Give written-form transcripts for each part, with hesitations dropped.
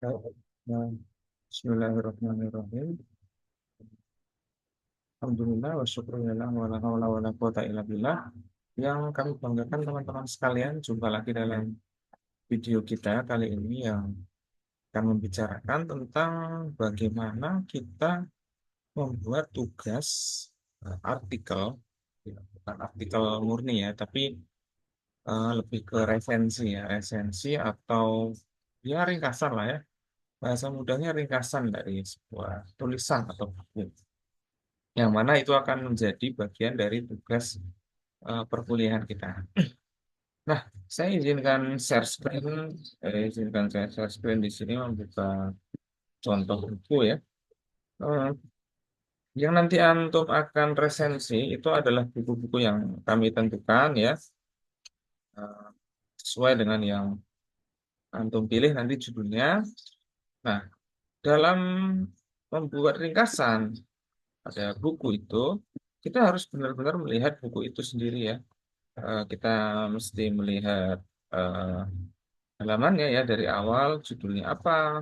Nah, Bismillahirrahmanirrahim. Alhamdulillah wa syukurillah wa la haula wa la quwata illa billah. Yang kami banggakan teman-teman sekalian, jumpa lagi dalam video kita kali ini yang akan membicarakan tentang bagaimana kita membuat tugas artikel, ya, bukan artikel murni ya, tapi lebih ke resensi ya, resensi atau ya ringkasan lah ya. Bahasa mudahnya ringkasan dari sebuah tulisan atau buku. Yang mana itu akan menjadi bagian dari tugas perkuliahan kita. Nah, saya izinkan share screen, izinkan saya share screen di sini membuka contoh buku ya. Eh, yang nanti antum akan resensi itu adalah buku-buku yang kami tentukan ya, eh, sesuai dengan yang antum pilih nanti judulnya. Nah, dalam membuat ringkasan pada buku itu, kita harus benar-benar melihat buku itu sendiri ya. Kita mesti melihat eh, halamannya ya dari awal judulnya apa.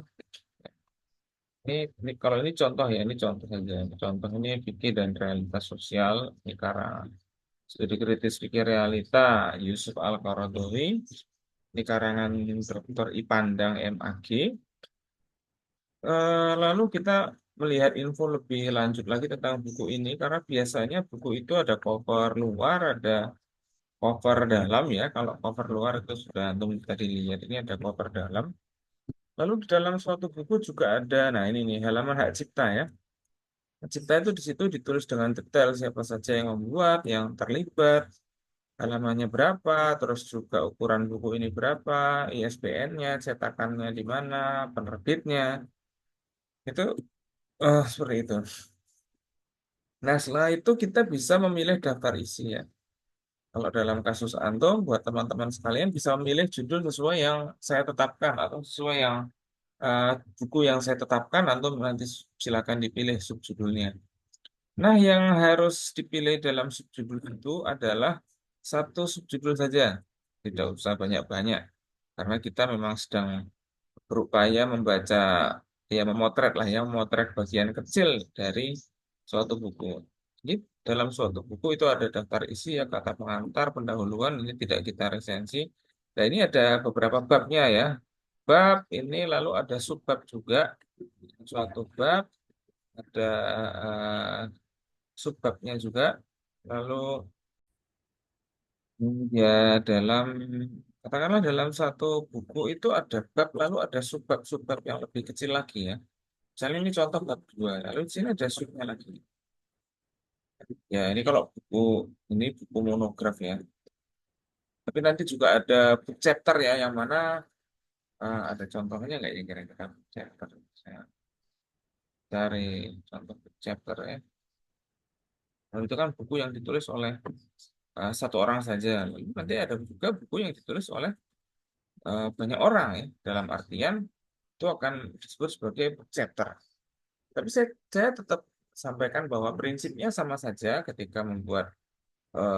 Ini kalau ini contoh ya, ini contoh saja. Contoh ini fikih dan realitas sosial ini karena studi kritis fikih realita Yusuf Al-Qaradawi. Ini karangan Dr. Ipandang MAG. Lalu kita melihat info lebih lanjut lagi tentang buku ini karena biasanya buku itu ada cover luar, ada cover dalam ya. Kalau cover luar itu sudah antum tadi lihat ini ada cover dalam. Lalu di dalam suatu buku juga ada, nah ini nih halaman hak cipta ya. Hak cipta itu di situ ditulis dengan detail siapa saja yang membuat, yang terlibat, halamannya berapa, terus juga ukuran buku ini berapa, ISBN-nya, cetakannya di mana, penerbitnya, itu seperti itu. Nah setelah itu kita bisa memilih daftar isi ya. Kalau dalam kasus antum, buat teman-teman sekalian bisa memilih judul sesuai yang saya tetapkan atau sesuai yang eh, buku yang saya tetapkan, antum nanti silakan dipilih subjudulnya. Nah, yang harus dipilih dalam subjudul itu adalah satu subjudul saja, tidak usah banyak-banyak, karena kita memang sedang berupaya membaca, ya memotret lah ya, memotret bagian kecil dari suatu buku. Jadi dalam suatu buku itu ada daftar isi ya, kata pengantar, pendahuluan, ini tidak kita resensi. Nah, ini ada beberapa babnya ya. Bab ini lalu ada subbab juga, suatu bab, ada subbabnya juga. Lalu ya dalam katakanlah dalam satu buku itu ada bab lalu ada subbab-subbab yang lebih kecil lagi ya. Misalnya ini contoh bab 2, lalu di sini ada subnya lagi. Ya ini kalau buku ini buku monograf ya. Tapi nanti juga ada book chapter ya yang mana ada contohnya nggak ya kira-kira book chapter. Saya cari contoh book chapter ya. Lalu itu kan buku yang ditulis oleh satu orang saja. Lalu nanti ada juga buku yang ditulis oleh banyak orang ya. Dalam artian itu akan disebut sebagai chapter. Tapi saya tetap sampaikan bahwa prinsipnya sama saja ketika membuat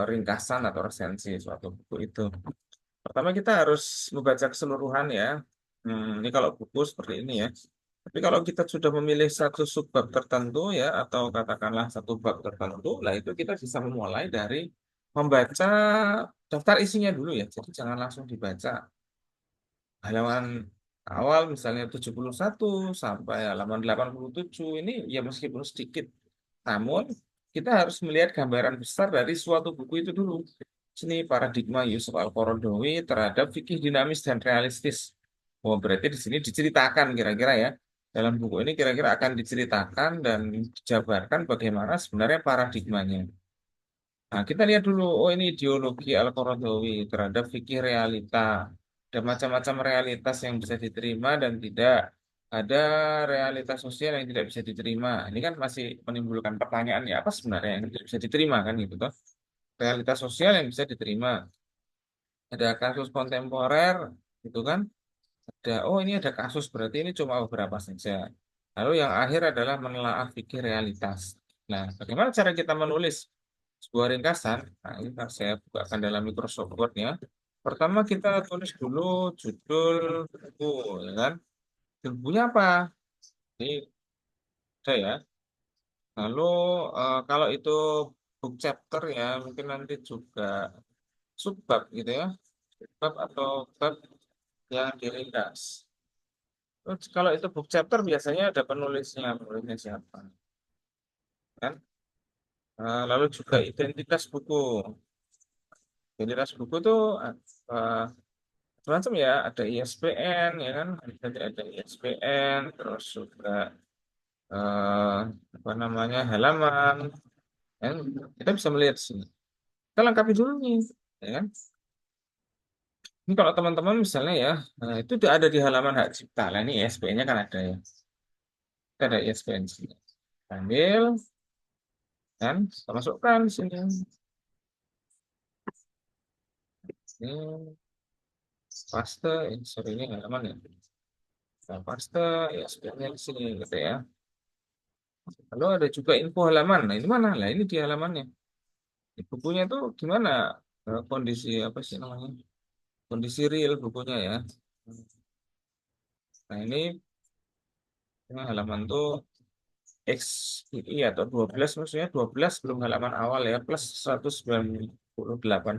ringkasan atau resensi suatu buku itu. Pertama kita harus membaca keseluruhan ya. Ini kalau buku seperti ini ya. Tapi kalau kita sudah memilih satu subbab tertentu ya, atau katakanlah satu bab tertentu, lah itu kita bisa memulai dari membaca daftar isinya dulu ya. Jadi jangan langsung dibaca halaman awal misalnya 71 sampai halaman 87 ini ya meskipun sedikit, namun kita harus melihat gambaran besar dari suatu buku itu dulu. Sini paradigma Yusuf Al-Qaradawi terhadap fikih dinamis dan realistis. Oh, berarti di sini diceritakan kira-kira ya. Dalam buku ini kira-kira akan diceritakan dan dijabarkan bagaimana sebenarnya paradigmanya. Nah, kita lihat dulu, oh ini ideologi Al-Qaradawi terhadap fikih realita. Ada macam-macam realitas yang bisa diterima dan tidak. Ada realitas sosial yang tidak bisa diterima. Ini kan masih menimbulkan pertanyaan, ya apa sebenarnya yang tidak bisa diterima kan gitu toh. Realitas sosial yang bisa diterima. Ada kasus kontemporer, gitu kan. Ada, oh ini ada kasus, berarti ini cuma beberapa saja. Lalu yang akhir adalah menelaah fikih realitas. Nah, bagaimana cara kita menulis sebuah ringkasan? Nah, ini kan saya bukakan dalam Microsoft Word ya. Pertama kita tulis dulu judul buku, ya kan? bukunya apa? Ini ada ya. Lalu kalau itu book chapter ya, mungkin nanti juga subbab gitu ya. Subbab atau bab yang diringkas. Terus kalau itu book chapter biasanya ada penulisnya, penulisnya siapa, kan? Lalu juga identitas buku. Identitas buku tuh eh, macam ya, ada ISBN ya kan, ada ISBN, terus juga eh, apa namanya halaman, kan? Kita bisa melihat sini. Kita lengkapi dulu nih, ya kan? Ini kalau teman-teman misalnya ya, itu udah ada di halaman hak cipta lah, ini ISBN-nya kan ada ya, kita ada ISBN di sini. Ambil, kan? Kita masukkan di sini. Ini paste, sorry ini halaman ya. Nah, paste ISBN-nya di sini gitu ya. Lalu ada juga info halaman. Nah, ini mana? Nah, ini di halamannya. Di bukunya tuh gimana kondisi apa sih namanya? Kondisi real bukunya ya. Nah, ini halaman tuh XI atau 12, maksudnya 12 belum halaman awal ya, plus 198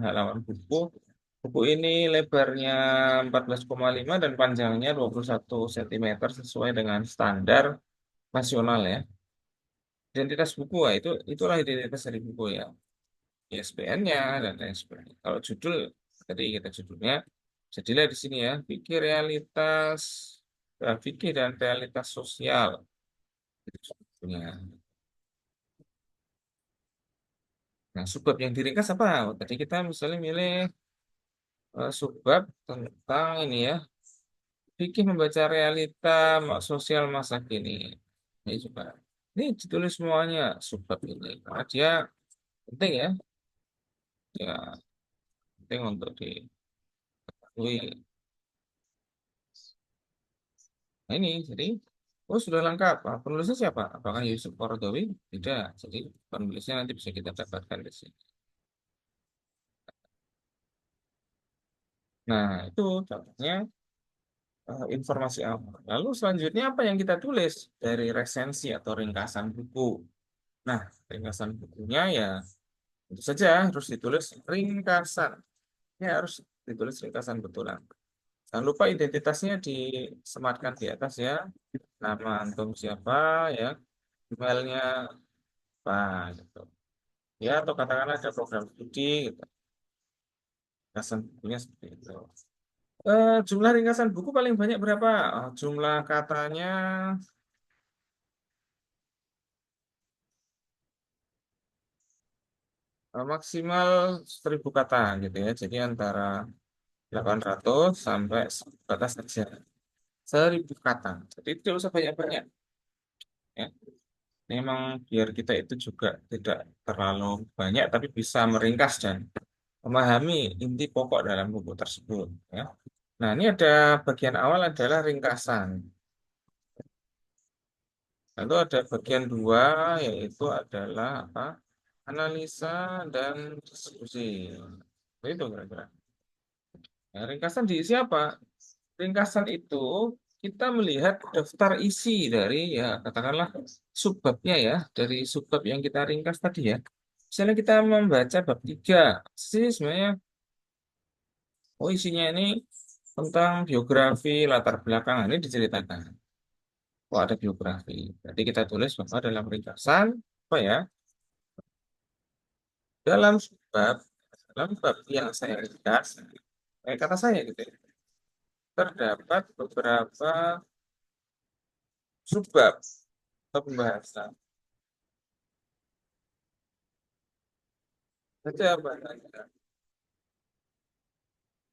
halaman buku. Buku ini lebarnya 14,5 dan panjangnya 21 cm sesuai dengan standar nasional ya. Identitas buku ya, itulah identitas dari buku ya. ISBN-nya dan lain sebagainya. Kalau judul tadi kita judulnya jadilah di sini ya, fikih realitas fikih dan realitas sosial. Itu judulnya. Nah, subbab yang diringkas apa? Oh, tadi kita misalnya milih subbab tentang ini ya, fikih membaca realita sosial masa kini. Ini coba. Ini ditulis semuanya subbab ini karena dia penting ya, ya penting untuk diketahui. Nah, ini jadi oh sudah lengkap. Penulisnya siapa? Apakah Yusuf Qaradawi? Tidak. Jadi penulisnya nanti bisa kita dapatkan di sini. Nah, itu contohnya informasi awal. Lalu selanjutnya apa yang kita tulis dari resensi atau ringkasan buku? Nah, ringkasan bukunya ya tentu saja harus ditulis ringkasan. Ya harus ditulis ringkasan betulan. Jangan lupa identitasnya disematkan di atas ya. Nama antum siapa ya, emailnya apa gitu. Ya, atau katakanlah ada program studi gitu. Ringkasan bukunya seperti itu. Jumlah ringkasan buku paling banyak berapa? Jumlah katanya maksimal 1.000 kata gitu ya. Jadi antara 800 sampai batas saja 1.000 kata. Jadi tidak usah banyak-banyak ya. Memang biar kita itu juga tidak terlalu banyak tapi bisa meringkas dan memahami inti pokok dalam buku tersebut ya. Nah, ini ada bagian awal adalah ringkasan. Lalu ada bagian dua yaitu adalah apa? Analisa dan diskusi. Itu kira-kira. Nah, ringkasan diisi apa? Ringkasan itu kita melihat daftar isi dari ya katakanlah subbabnya ya, dari subbab yang kita ringkas tadi ya. Misalnya kita membaca bab 3, sih sebenarnya oh isinya ini tentang biografi latar belakang ini diceritakan. Oh ada biografi. Jadi kita tulis bahwa dalam ringkasan apa ya? Dalam bab dalam bab yang saya ringkas, kata saya gitu ya, terdapat beberapa subbab atau pembahasan. Jadi apa?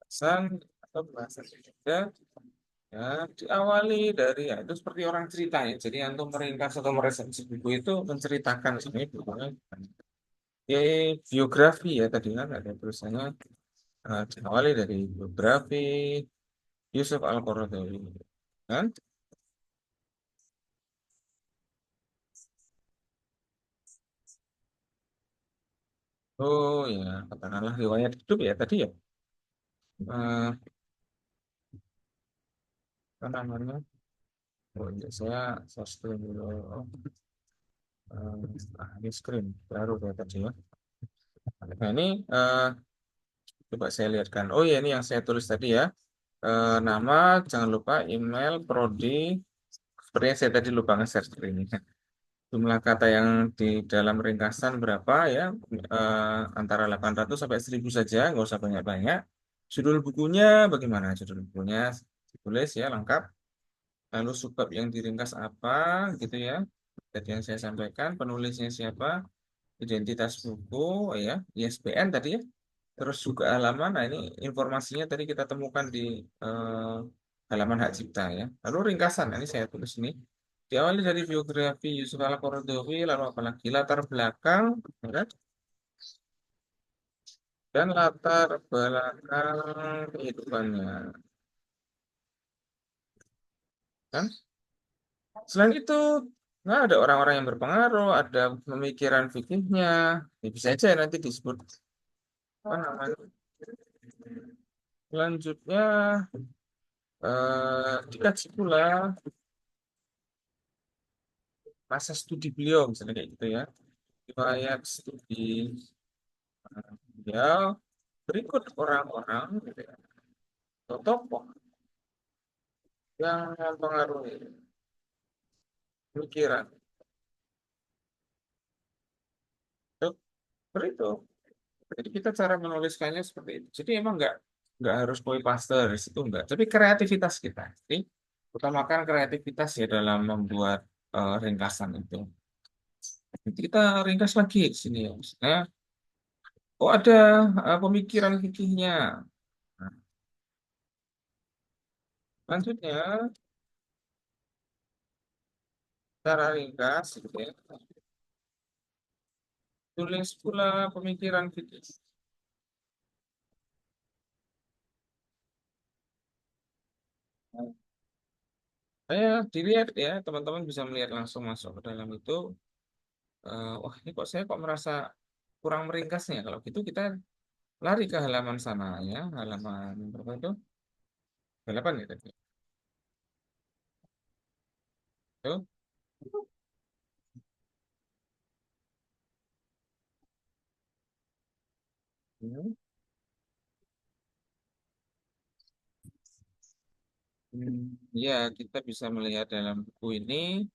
Pembahasan atau pembahasan juga ya diawali dari ya itu seperti orang cerita ya. Jadi untuk meringkas atau meresensi buku itu menceritakan ini bukunya. Ya, biografi ya tadi kan ada tulisannya diawali dari biografi Yusuf Al-Qaradawi kan? Oh ya, katakanlah riwayat hidup ya tadi ya. Eh, apa namanya? Oh iya, saya screen dulu. Ini screen baru ya tadi ya. Nah ini coba saya lihatkan. Oh iya, ini yang saya tulis tadi ya. Nama, jangan lupa email, prodi. Sepertinya saya tadi lupa nge-share screen ini. Jumlah kata yang di dalam ringkasan berapa ya? Antara 800 sampai 1000 saja, nggak usah banyak-banyak. Judul bukunya bagaimana? Judul bukunya tulis ya lengkap. Lalu subbab yang diringkas apa gitu ya. Tadi yang saya sampaikan, penulisnya siapa, identitas buku, ya, ISBN tadi ya. Terus juga halaman, nah ini informasinya tadi kita temukan di eh, halaman hak cipta ya. Lalu ringkasan, nah, ini saya tulis ini. Diawali dari biografi Yusuf Al-Qaradawi, lalu apalagi latar belakang, ya kan? Dan latar belakang kehidupannya, kan? Selain itu, nah ada orang-orang yang berpengaruh, ada pemikiran fikihnya, ya, bisa aja nanti disebut apa namanya. Selanjutnya dikaji pula masa studi beliau, misalnya kayak gitu ya. Riwayat studi beliau, berikut orang-orang gitu ya, atau tokoh yang mempengaruhi pemikiran. Seperti itu. Jadi kita cara menuliskannya seperti itu. Jadi emang nggak harus copy paste dari situ enggak. Tapi kreativitas kita. Jadi utamakan kreativitas ya dalam membuat ringkasan itu. Nanti kita ringkas lagi di sini ya. Misalnya, oh ada pemikiran fikihnya. Nah, selanjutnya cara ringkas gitu ya. Tulis pula pemikiran fikih. Saya dilihat ya, teman-teman bisa melihat langsung masuk ke dalam itu. Wah, ini kok saya kok merasa kurang meringkasnya. Kalau gitu kita lari ke halaman sana ya, halaman berapa itu? 8 ya tadi. Tuh. Hmm. Hmm, ya, kita bisa melihat dalam buku ini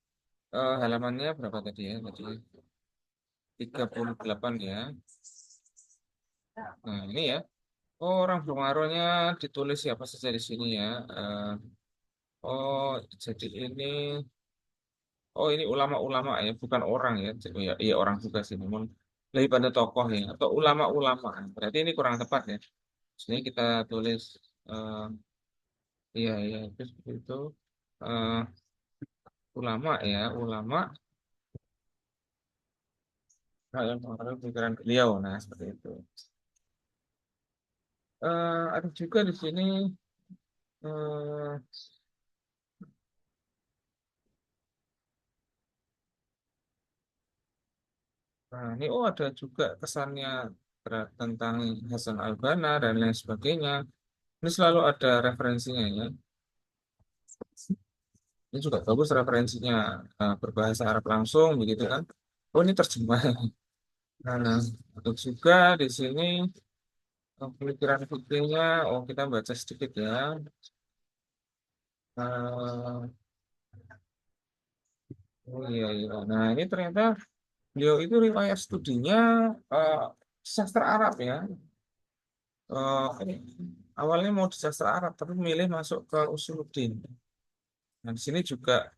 halamannya berapa tadi ya? Tadi 38 ya. Nah, ini ya. Oh, orang pengaruhnya ditulis siapa saja di sini ya. Eh, oh, jadi ini ini ulama-ulama ya, bukan orang ya. Jadi, ya, iya orang juga sih, namun lebih pada tokoh ya atau ulama-ulama. Berarti ini kurang tepat ya. Sini kita tulis eh, iya iya itu seperti itu. Eh, ulama ya, ulama yang mengaruhi pikiran beliau. Nah, seperti itu. Ada juga di sini eh, nah, ini ada juga kesannya tentang Hasan Al-Banna dan lain sebagainya. Ini selalu ada referensinya ya. Ini juga bagus referensinya, berbahasa Arab langsung begitu kan. Oh ini terjemah. Nah, untuk juga di sini pemikiran fikihnya, oh kita baca sedikit ya. Eh, oh iya, iya. Nah ini ternyata beliau itu riwayat studinya eh, sastra Arab ya. Ini awalnya mau di sastra Arab tapi milih masuk ke Usuluddin. Nah di sini juga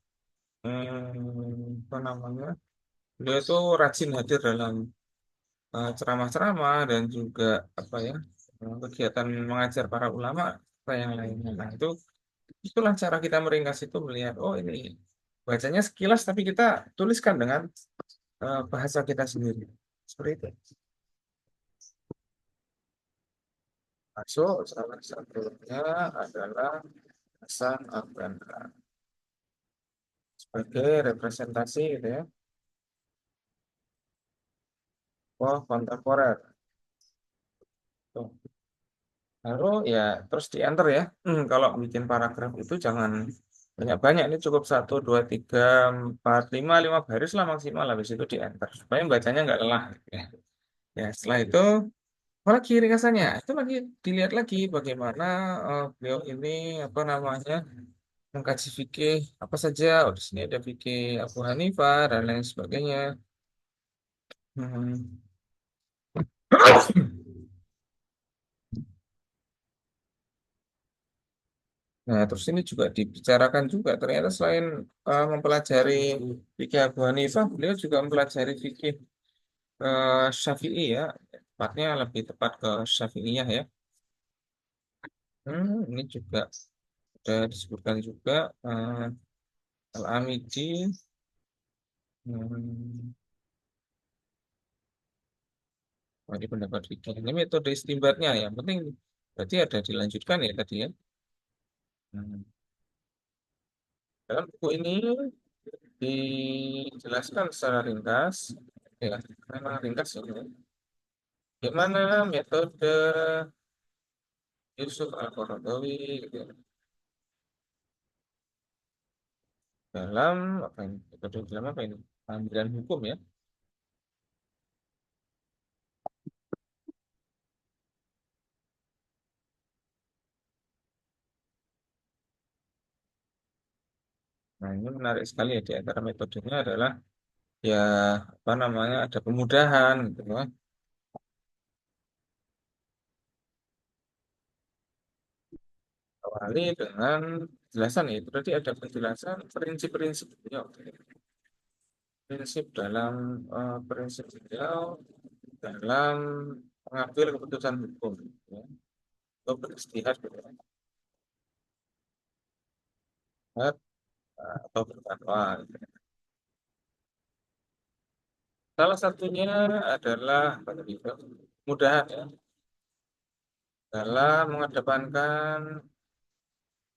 apa namanya, beliau itu rajin hadir dalam ceramah-ceramah dan juga apa ya, kegiatan mengajar para ulama apa yang lainnya. Nah itu itulah cara kita meringkas itu melihat oh ini bacanya sekilas tapi kita tuliskan dengan bahasa kita sendiri. Seperti itu. Masuk salah satunya adalah Hasan Al-Banna sebagai representasi gitu ya. Oh kontemporer. Tuh. Lalu ya terus di enter ya. Kalau bikin paragraf itu jangan banyak-banyak ini cukup satu, dua, tiga, empat, lima, lima baris lah maksimal. Habis itu di enter supaya bacanya nggak lelah. Ya. Ya, setelah itu apalagi ringkasannya itu lagi dilihat lagi bagaimana beliau ini apa namanya mengkaji fikih apa saja. Oh, di sini ada fikih Abu Hanifah dan lain sebagainya. Hmm. Nah, terus ini juga dibicarakan juga ternyata selain mempelajari fikih Abu Hanifah, beliau juga mempelajari fikih Syafi'i ya. Tepatnya lebih tepat ke Syafi'iyah ya. Ini juga sudah disebutkan juga eh, Al-Amidi. Hmm, Ini pendapat fikih. Ini metode istimbatnya ya. Yang penting berarti ada dilanjutkan ya tadi ya. Hmm. Dalam buku ini dijelaskan secara ringkas, ya, memang ringkas ini. Bagaimana metode Yusuf Al-Qaradawi gitu ya, dalam apa ini? Metode dalam apa ini? Pengambilan hukum ya. Nah, ini menarik sekali ya di antara metodenya adalah ya apa namanya ada pemudahan gitu ya. Awali dengan penjelasan ya. Itu tadi ada penjelasan prinsip-prinsip beliau. Prinsip dalam prinsip beliau dalam mengambil keputusan hukum ya. Atau beristihad gitu ya. Beristihad, atau berfatwa gitu. Salah satunya adalah apa tadi itu? Mudahan ya dalam mengedepankan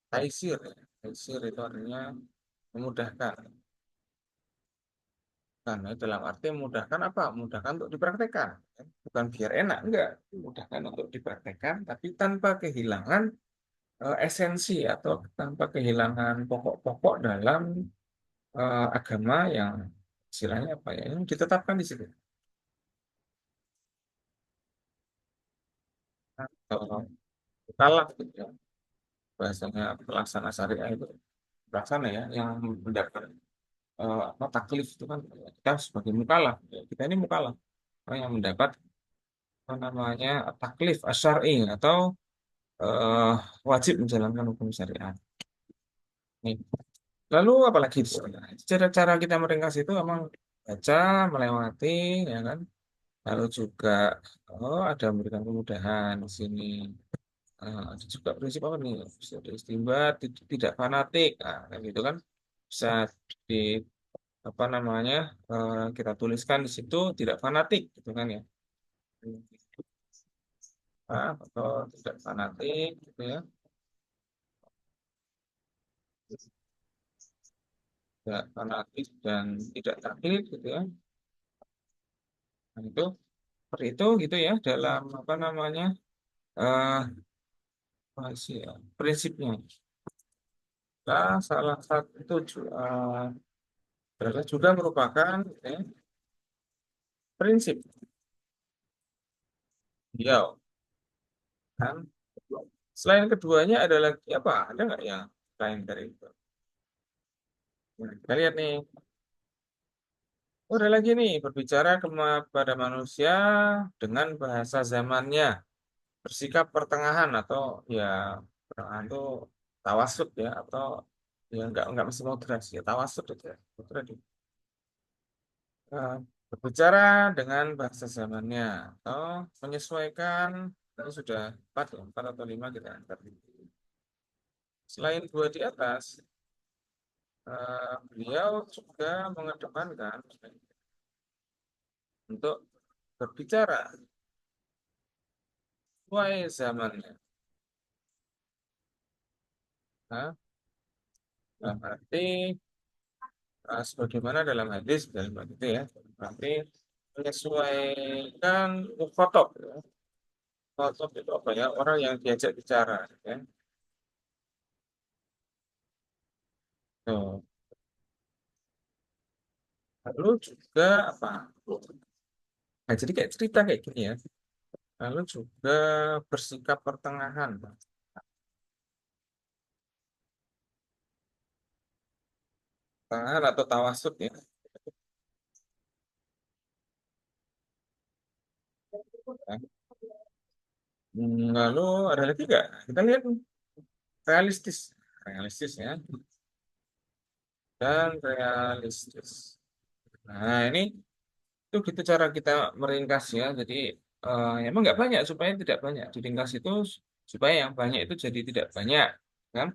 taisir ya. Taisir itu artinya memudahkan. Karena dalam arti memudahkan apa? Memudahkan untuk dipraktekkan. Bukan biar enak, enggak. Memudahkan untuk dipraktekkan, tapi tanpa kehilangan esensi atau tanpa kehilangan pokok-pokok dalam agama yang istilahnya apa ya? Yang ditetapkan di situ. Atau talak gitu ya. Bahasanya pelaksana syariah itu pelaksana ya yang mendapat apa taklif itu kan kita sebagai mukallaf ya. Kita ini mukallaf orang yang mendapat apa namanya taklif asyari atau eh, wajib menjalankan hukum syariat. Nih. Lalu apalagi di sana? Cara-cara kita meringkas itu memang baca, melewati, ya kan? Lalu juga oh ada memberikan kemudahan di sini. Ada juga prinsip apa nih? Bisa istimbat, tidak fanatik, kayak gitu kan? Bisa di apa namanya kita tuliskan di situ tidak fanatik, gitu kan ya? Atau tidak fanatik, gitu ya? Tidak fanatik dan tidak taklid, gitu ya? Nah, itu seperti itu gitu ya dalam apa namanya eh masih ya, prinsipnya. Nah, salah satu adalah juga merupakan ya, prinsip beliau kan. Selain keduanya ada lagi apa? Ada nggak yang lain dari itu? Nah, kita lihat nih. Oh, ada lagi nih berbicara kepada manusia dengan bahasa zamannya, bersikap pertengahan atau ya pertengahan itu tawasud ya atau ya nggak mesti moderasi ya tawasud itu ya. Itu eh, berbicara dengan bahasa zamannya atau menyesuaikan ini sudah empat ya, empat atau lima kita angkat. Selain dua di atas, beliau juga mengedepankan untuk berbicara sesuai zamannya. Nah, dalam arti sebagaimana dalam hadis dalam hadis itu ya, berarti menyesuaikan khotob. Ya. Khotob itu apa ya? Orang yang diajak bicara. Ya. Tuh. Lalu juga apa? Nah, jadi kayak cerita kayak gini ya. Lalu juga bersikap pertengahan. Pertengahan atau tawasud ya. Nah, lalu ada lagi nggak? Kita lihat nih, realistis. Realistis ya. Dan realistis. Nah, ini itu gitu cara kita meringkas ya. Jadi emang nggak banyak supaya tidak banyak. Diringkas itu supaya yang banyak itu jadi tidak banyak. Kan?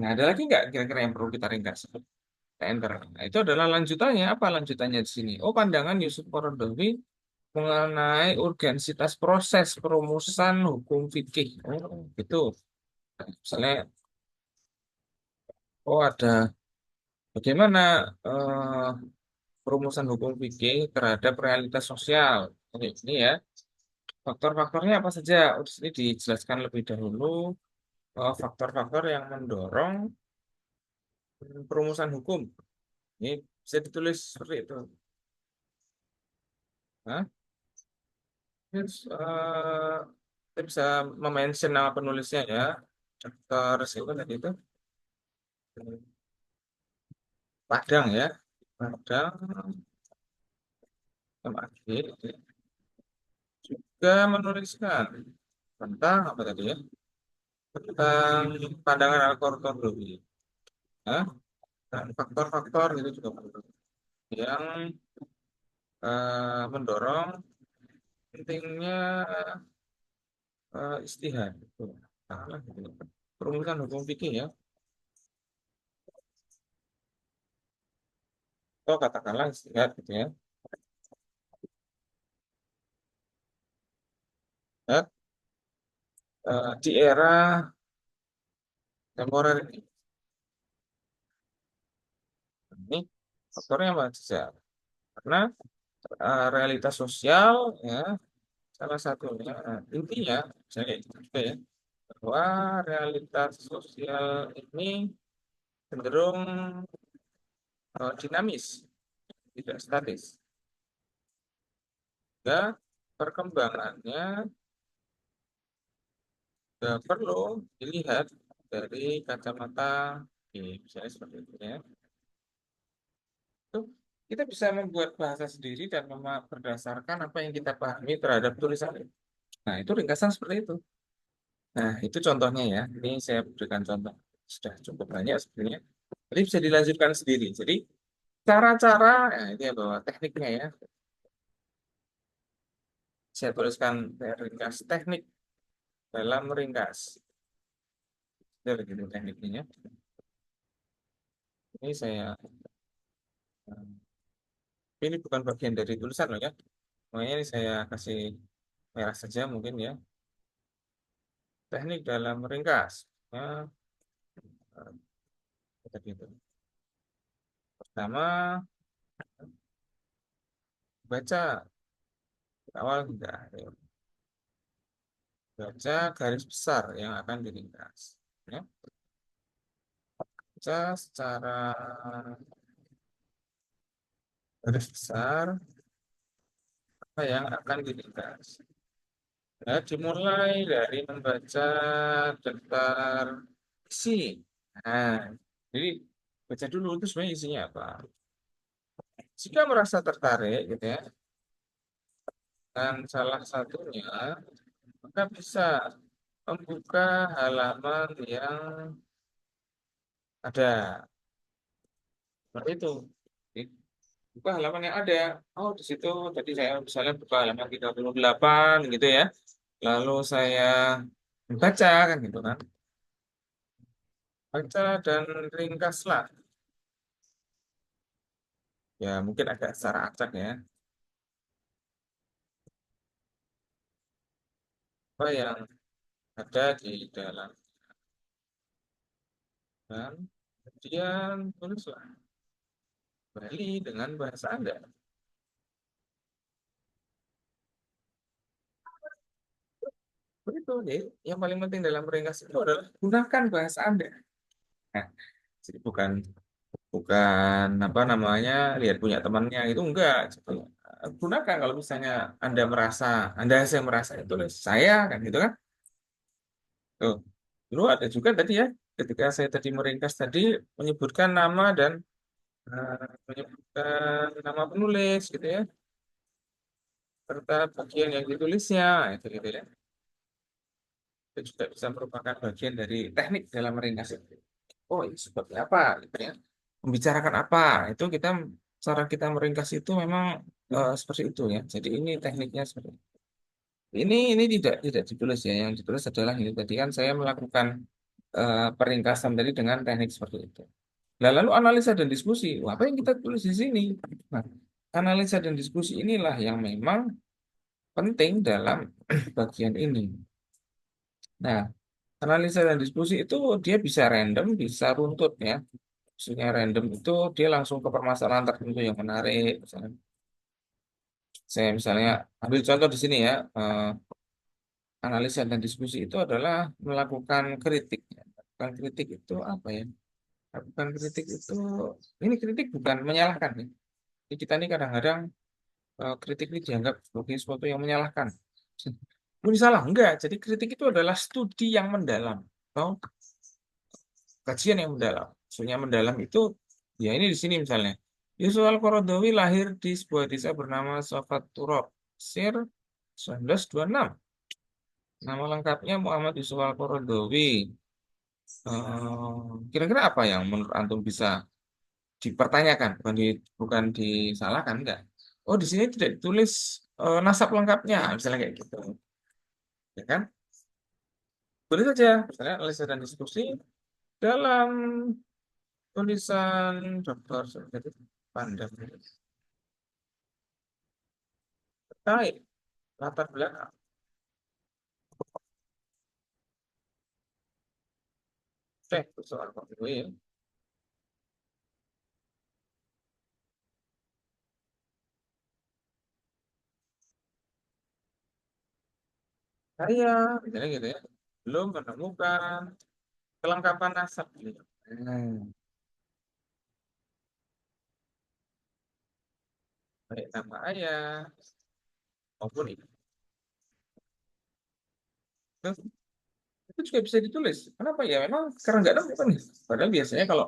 Nah, ada lagi nggak kira-kira yang perlu kita ringkas? Kita enter. Nah, itu adalah lanjutannya. Apa lanjutannya di sini? Oh, pandangan Yusuf Qaradawi mengenai urgensitas proses perumusan hukum fikih. Oh, gitu. Nah, misalnya, oh ada bagaimana perumusan hukum fikih terhadap realitas sosial. Oke, ini ya. Faktor-faktornya apa saja? Oh, di sini dijelaskan lebih dahulu faktor-faktor yang mendorong perumusan hukum. Ini bisa ditulis seperti itu. Hah? Terus, kita bisa memention nama penulisnya ya. Dr. siapa tadi itu? Padang ya. Padang MAG juga menuliskan tentang apa tadi ya? Tentang pandangan Al-Qurtubi. Hah? Dan faktor-faktor itu juga perlu. Yang mendorong pentingnya istihad. Tuh, salah gitu. Perumusan hukum fikih ya. Atau katakanlah istihad gitu ya. Ya, di era temporer ini faktornya apa saja? Karena realitas sosial ya salah satunya intinya saya itu juga ya bahwa realitas sosial ini cenderung dinamis, tidak statis. Ya, perkembangannya perlu dilihat dari kacamata misalnya seperti itu ya. Itu kita bisa membuat bahasa sendiri dan berdasarkan apa yang kita pahami terhadap tulisan itu. Nah, itu ringkasan seperti itu. Nah, itu contohnya ya. Ini saya berikan contoh. Sudah cukup banyak sebenarnya. Jadi bisa dilanjutkan sendiri. Jadi cara-cara, nah, ini ya bahwa tekniknya ya. Saya tuliskan ringkas teknik dalam meringkas. Itu begitu tekniknya. Ini saya, ini bukan bagian dari tulisan loh ya. Makanya ini saya kasih merah saja mungkin ya. Teknik dalam meringkas. Nah, seperti itu. Pertama, baca awal hingga akhir. Baca garis besar yang akan diringkas. Ya. Baca secara garis besar apa yang akan diringkas. Ya, dimulai dari membaca daftar isi. Nah, jadi baca dulu itu sebenarnya isinya apa. Jika merasa tertarik gitu ya, dan salah satunya, maka bisa membuka halaman yang ada. Seperti itu. Jadi, buka halaman yang ada. Oh, di situ tadi saya misalnya buka halaman 38 gitu ya. Lalu saya baca kan gitu kan. Baca dan ringkaslah. Ya, mungkin agak secara acak ya. Apa yang ada di dalam dan kemudian tulislah kembali dengan bahasa Anda. Begitu deh. Yang paling penting dalam ringkas itu adalah gunakan bahasa Anda. Nah, jadi bukan. bukan apa namanya lihat punya temannya itu enggak. Gitu. Gunakan kalau misalnya Anda saya merasa itu saya kan gitu kan. Tuh. Dulu ada juga tadi ya ketika saya tadi meringkas tadi menyebutkan nama dan menyebutkan nama penulis gitu ya serta bagian yang ditulisnya itu gitu ya. Itu juga bisa merupakan bagian dari teknik dalam meringkas itu. Oh, ini sebabnya apa gitu ya. Membicarakan apa itu cara kita meringkas itu memang seperti itu ya. Jadi ini tekniknya seperti itu. Ini tidak ditulis ya. Yang ditulis adalah ini tadi kan saya melakukan peringkasan tadi dengan teknik seperti itu. Nah, lalu analisa dan diskusi. Wah, apa yang kita tulis di sini? Nah, analisa dan diskusi inilah yang memang penting dalam bagian ini. Nah, analisa dan diskusi itu dia bisa random, bisa runtut ya. Maksudnya random itu dia langsung ke permasalahan tertentu yang menarik. Saya misalnya ambil contoh di sini ya. Analisa dan diskusi itu adalah melakukan kritik. Ya. Melakukan kritik itu apa ya? Melakukan kritik itu, ini kritik bukan menyalahkan ya. Jadi kita ini kadang-kadang kritik ini dianggap sebagai sesuatu yang menyalahkan. Ini salah, enggak. Jadi kritik itu adalah studi yang mendalam. Atau kajian yang mendalam. Maksudnya mendalam itu, ya ini di sini misalnya. Yusuf Al-Qaradawi lahir di sebuah desa bernama Safat Turab, Mesir 1926. Nama lengkapnya Muhammad Yusuf Al-Qaradawi. Kira-kira apa yang menurut Antum bisa dipertanyakan, bukan disalahkan, enggak? Oh, di sini tidak ditulis nasab lengkapnya, misalnya kayak gitu. Ya kan? Boleh saja, misalnya analisa dan diskusi dalam tulisan Dr. Sugeng Pandang terkait latar belakang. Soal pemilu ya. Saya, misalnya gitu ya, belum menemukan kelengkapan nasab. Gitu. Hmm, baik nama ayah maupun ibu. Terus, itu juga bisa ditulis. Kenapa ya? Memang karena nggak nemukan. Padahal biasanya kalau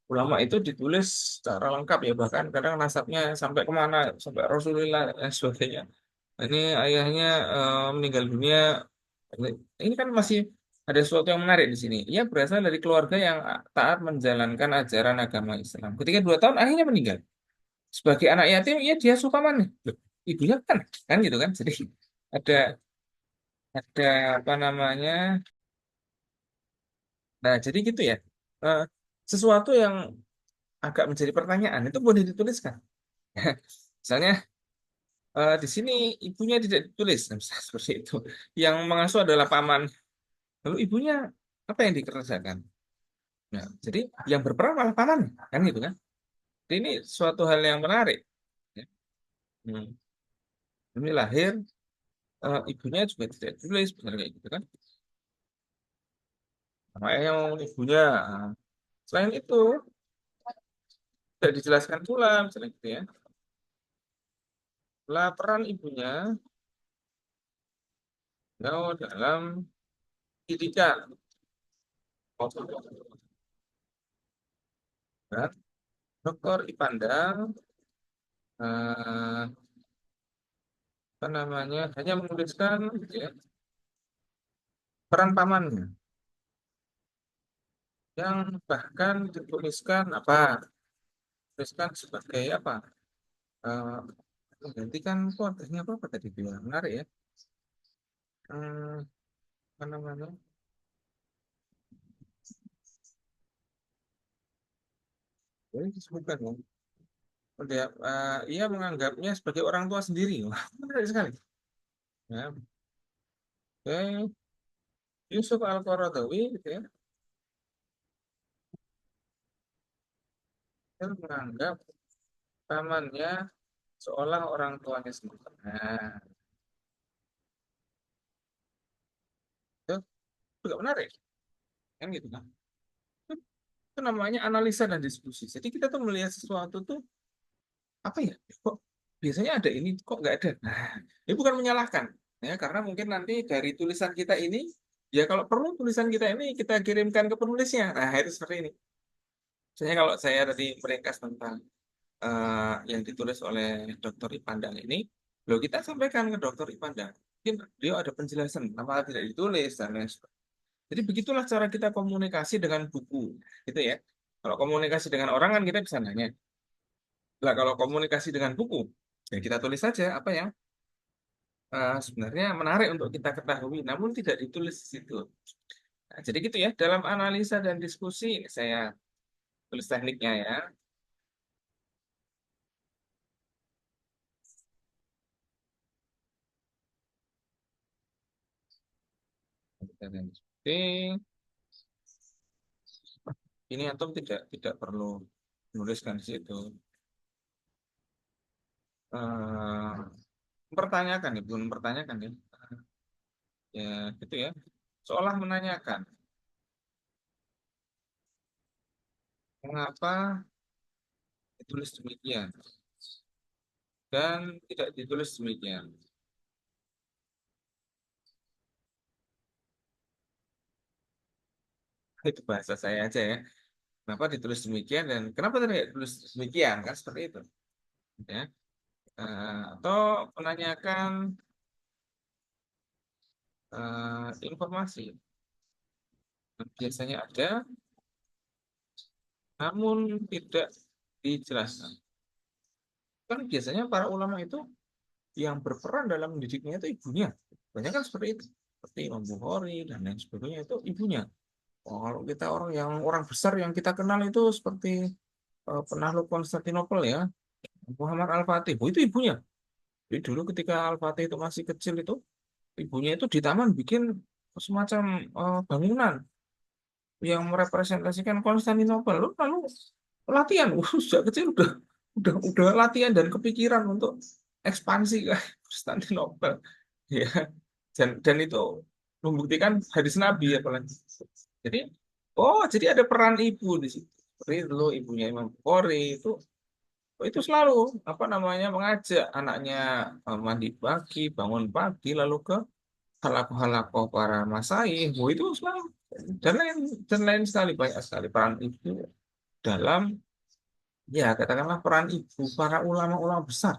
ulama itu ditulis secara lengkap ya, bahkan kadang nasabnya sampai kemana, sampai Rasulullah dan sebagainya. Ini ayahnya meninggal dunia. Ini kan masih ada sesuatu yang menarik di sini. Ia berasal dari keluarga yang taat menjalankan ajaran agama Islam. Ketika 2 tahun ayahnya meninggal. Sebagai anak yatim, ia dia suka mana? Loh, ibunya kan gitu kan. Jadi ada ada apa namanya? Nah, jadi gitu ya. Eh, Sesuatu yang agak menjadi pertanyaan itu boleh dituliskan. Misalnya di sini ibunya tidak ditulis, nah, misalnya seperti itu. Yang mengasuh adalah paman. Lalu ibunya apa yang dikerjakan? Nah, jadi yang berperan malah paman, kan gitu kan? Jadi ini suatu hal yang menarik. Ya. Hmm. Ini lahir, ibunya juga tidak ditulis, benar kayak gitu kan? Namanya yang ibunya. Nah, selain itu, tidak dijelaskan pula, misalnya gitu ya. Lah peran ibunya dalam pendidikan. Kan? Dr. Ipandang eh, apa namanya hanya menuliskan ya, peran pamannya yang bahkan dituliskan tuliskan sebagai apa eh, menggantikan keluarganya apa tadi bilang menarik ya. Apa namanya boleh disebutkan ya. Dia, ia menganggapnya sebagai orang tua sendiri. Wah, menarik sekali ya. Oke, Yusuf Al-Qaradawi gitu ya, dia menganggap pamannya seolah orang tuanya sendiri. Nah, itu juga menarik kan gitu kan. itu namanya analisa dan diskusi. Jadi kita tuh melihat sesuatu tuh apa ya? Kok biasanya ada ini, kok nggak ada? Nah, ini bukan menyalahkan, ya karena mungkin nanti dari tulisan kita ini, ya kalau perlu tulisan kita ini kita kirimkan ke penulisnya. Nah, itu seperti ini. Misalnya kalau saya tadi meringkas tentang yang ditulis oleh Dr. Ipandang ini, lo kita sampaikan ke Dr. Ipandang. Mungkin dia ada penjelasan kenapa tidak ditulis dan lain sebagainya. Jadi begitulah cara kita komunikasi dengan buku, gitu ya. Kalau komunikasi dengan orang kan kita bisa nanya. Lah kalau komunikasi dengan buku, ya kita tulis saja apa yang sebenarnya menarik untuk kita ketahui, namun tidak ditulis di situ. Nah, jadi gitu ya, dalam analisa dan diskusi saya tulis tekniknya ya. Analisa dan diskusi. Ini antum tidak perlu menuliskan di situ. Eh, Mempertanyakan ya, bukan mempertanyakan ya. Ya gitu ya. Seolah menanyakan mengapa ditulis demikian dan tidak ditulis demikian. Itu bahasa saya aja ya. Kenapa ditulis demikian dan kenapa tidak ditulis demikian kan seperti itu. Ya. Atau menanyakan informasi yang biasanya ada namun tidak dijelaskan. Kan biasanya para ulama itu yang berperan dalam mendidiknya itu ibunya. Banyak kan seperti itu. Seperti Imam Bukhari dan lain sebagainya itu ibunya. Oh, kalau kita orang yang orang besar yang kita kenal itu seperti penakluk Konstantinopel ya, Muhammad Al-Fatih. Oh, itu ibunya. Jadi dulu ketika Al-Fatih itu masih kecil itu, ibunya itu di taman bikin semacam bangunan yang merepresentasikan Konstantinopel. Lalu latihan, sejak kecil udah latihan dan kepikiran untuk ekspansi ke Konstantinopel. Ya, dan itu membuktikan hadis Nabi apalagi. Jadi, oh jadi ada peran ibu di situ. Seperti itu loh, ibunya Imam Bukhari itu selalu apa namanya mengajak anaknya mandi pagi, bangun pagi, lalu ke halakoh-halakoh para masaih. Oh, itu selalu dan lain dan lain sekali banyak sekali peran ibu dalam ya katakanlah peran ibu para ulama-ulama besar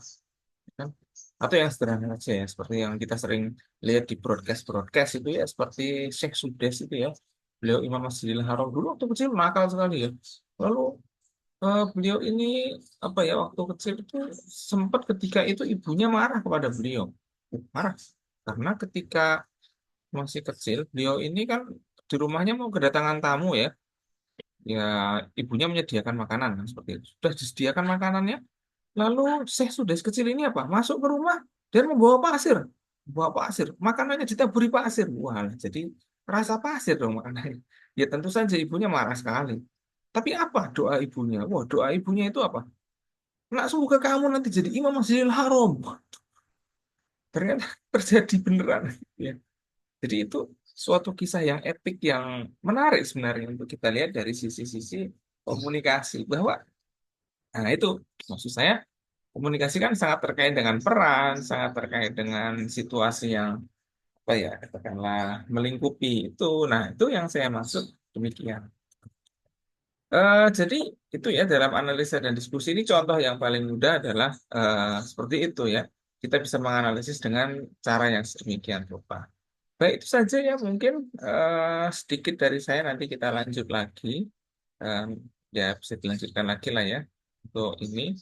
kan? Atau yang sederhana aja ya seperti yang kita sering lihat di broadcast itu ya seperti Syekh Sudes itu ya beliau Imam Masjidil Haram dulu waktu kecil nakal sekali ya lalu beliau ini apa ya waktu kecil itu sempat ketika itu ibunya marah kepada beliau marah karena ketika masih kecil beliau ini kan di rumahnya mau kedatangan tamu ya ya ibunya menyediakan makanan kan seperti itu sudah disediakan makanannya. Lalu Syekh Sudes kecil ini apa? Masuk ke rumah dan membawa pasir. Membawa pasir. Makanannya ditaburi pasir. Wah, jadi rasa pasir dong makanannya. Ya tentu saja ibunya marah sekali. Tapi apa doa ibunya? Wah, doa ibunya itu apa? Nak semoga kamu nanti jadi imam Masjidil Haram. Ternyata terjadi beneran. Ya. Jadi itu suatu kisah yang epik yang menarik sebenarnya untuk kita lihat dari sisi-sisi komunikasi. Bahwa, nah itu maksud saya komunikasi kan sangat terkait dengan peran, sangat terkait dengan situasi yang apa ya, katakanlah melingkupi itu. Nah, itu yang saya maksud demikian. Jadi itu ya dalam analisa dan diskusi ini contoh yang paling mudah adalah seperti itu ya. Kita bisa menganalisis dengan cara yang sedemikian rupa. Baik, itu saja ya mungkin sedikit dari saya nanti kita lanjut lagi. Eh, Ya bisa dilanjutkan lagi lah ya untuk ini.